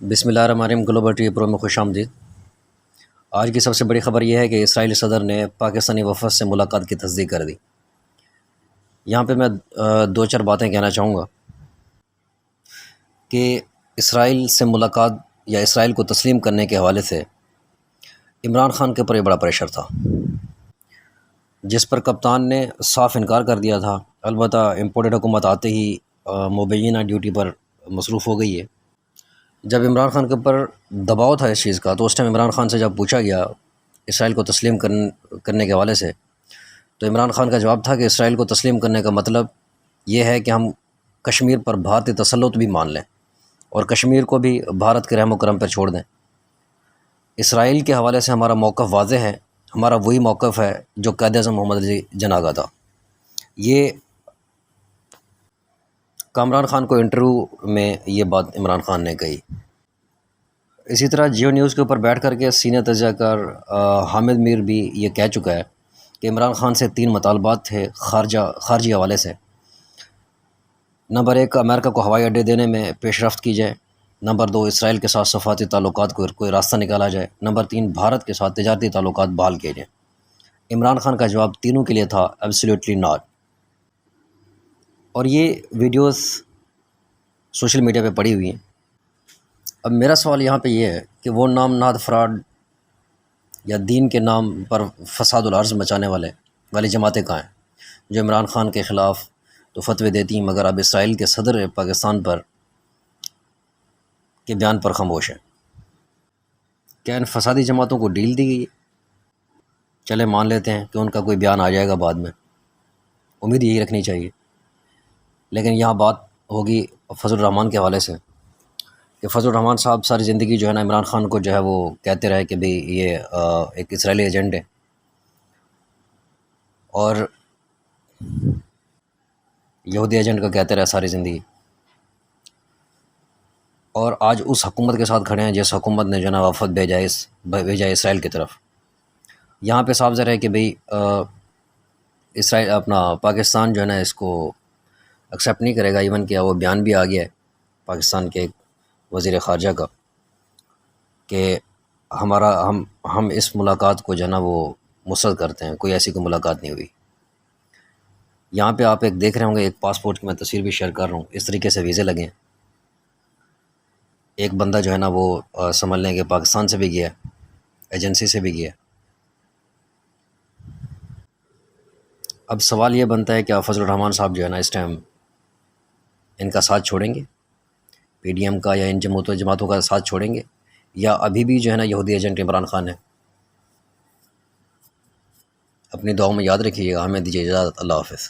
بسم اللہ الرحمن الرحیم گلوبل ٹی وی پرو میں خوش آمدید۔ آج کی سب سے بڑی خبر یہ ہے کہ اسرائیلی صدر نے پاکستانی وفد سے ملاقات کی تصدیق کر دی۔ یہاں پہ میں دو چار باتیں کہنا چاہوں گا کہ اسرائیل سے ملاقات یا اسرائیل کو تسلیم کرنے کے حوالے سے عمران خان کے اوپر یہ بڑا پریشر تھا، جس پر کپتان نے صاف انکار کر دیا تھا۔ البتہ امپورٹڈ حکومت آتے ہی مبینہ ڈیوٹی پر مصروف ہو گئی ہے۔ جب عمران خان کے اوپر دباؤ تھا اس چیز کا، تو اس ٹائم عمران خان سے جب پوچھا گیا اسرائیل کو تسلیم کرنے کے حوالے سے، تو عمران خان کا جواب تھا کہ اسرائیل کو تسلیم کرنے کا مطلب یہ ہے کہ ہم کشمیر پر بھارتی تسلط بھی مان لیں اور کشمیر کو بھی بھارت کے رحم و کرم پر چھوڑ دیں۔ اسرائیل کے حوالے سے ہمارا موقف واضح ہے، ہمارا وہی موقف ہے جو قائد اعظم محمد علی جناح کا تھا۔ یہ کامران خان کو انٹرویو میں یہ بات عمران خان نے کہی۔ اسی طرح جیو نیوز کے اوپر بیٹھ کر کے سینئر تجزیہ کار حامد میر بھی یہ کہہ چکا ہے کہ عمران خان سے 3 مطالبات تھے خارجی حوالے سے۔ نمبر 1، امریکہ کو ہوائی اڈے دینے میں پیش رفت کی جائے۔ نمبر 2، اسرائیل کے ساتھ سفارتی تعلقات کو کوئی راستہ نکالا جائے۔ نمبر 3، بھارت کے ساتھ تجارتی تعلقات بحال کیے جائیں۔ عمران خان کا جواب تینوں کے لیے تھا ایبسلیوٹلی ناٹ۔ اور یہ ویڈیوز سوشل میڈیا پہ پڑی ہوئی ہیں۔ اب میرا سوال یہاں پہ یہ ہے کہ وہ نام نہاد افراد یا دین کے نام پر فساد الارض مچانے والی جماعتیں کہاں ہیں، جو عمران خان کے خلاف تو فتوے دیتی ہیں، مگر اب اسرائیل کے صدر پاکستان پر کے بیان پر خاموش ہیں؟ کیا ان فسادی جماعتوں کو ڈیل دی گئی ہے؟ چلے مان لیتے ہیں کہ ان کا کوئی بیان آ جائے گا بعد میں، امید یہی رکھنی چاہیے۔ لیکن یہاں بات ہوگی فضل الرحمان کے حوالے سے کہ فضل الرحمان صاحب ساری زندگی جو ہے نا عمران خان کو جو ہے وہ کہتے رہے کہ بھئی یہ ایک اسرائیلی ایجنٹ ہے، اور یہودی ایجنٹ کا کہتے رہے ساری زندگی، اور آج اس حکومت کے ساتھ کھڑے ہیں جس حکومت نے جو ہے نا وفد بھیجا ہے اسرائیل کی طرف۔ یہاں پہ صاف ظاہر ہے کہ بھئی اسرائیل پاکستان جو ہے نا اس کو ایکسیپٹ نہیں کرے گا۔ ایون کہ وہ بیان بھی آ گیا ہے پاکستان کے وزیر خارجہ کا کہ ہم اس ملاقات کو جو ہے نا وہ مسترد کرتے ہیں، کوئی ایسی کوئی ملاقات نہیں ہوئی۔ یہاں پہ آپ ایک دیکھ رہے ہوں گے، ایک پاسپورٹ کی میں تصویر بھی شیئر کر رہا ہوں، اس طریقے سے ویزے لگے ہیں۔ ایک بندہ جو ہے نا وہ سمجھ لیں کہ پاکستان سے بھی گیا، ایجنسی سے بھی گیا۔ اب سوال یہ بنتا ہے کہ فضل الرحمان صاحب جو ہے نا اس ٹائم ان کا ساتھ چھوڑیں گے، پی ڈی ایم کا یا ان جماعتوں کا ساتھ چھوڑیں گے، یا ابھی بھی جو ہے نا یہودی ایجنٹ عمران خان ہے؟ اپنی دعاؤں میں یاد رکھیے گا۔ ہمیں دیجیے اجازت، اللہ حافظ۔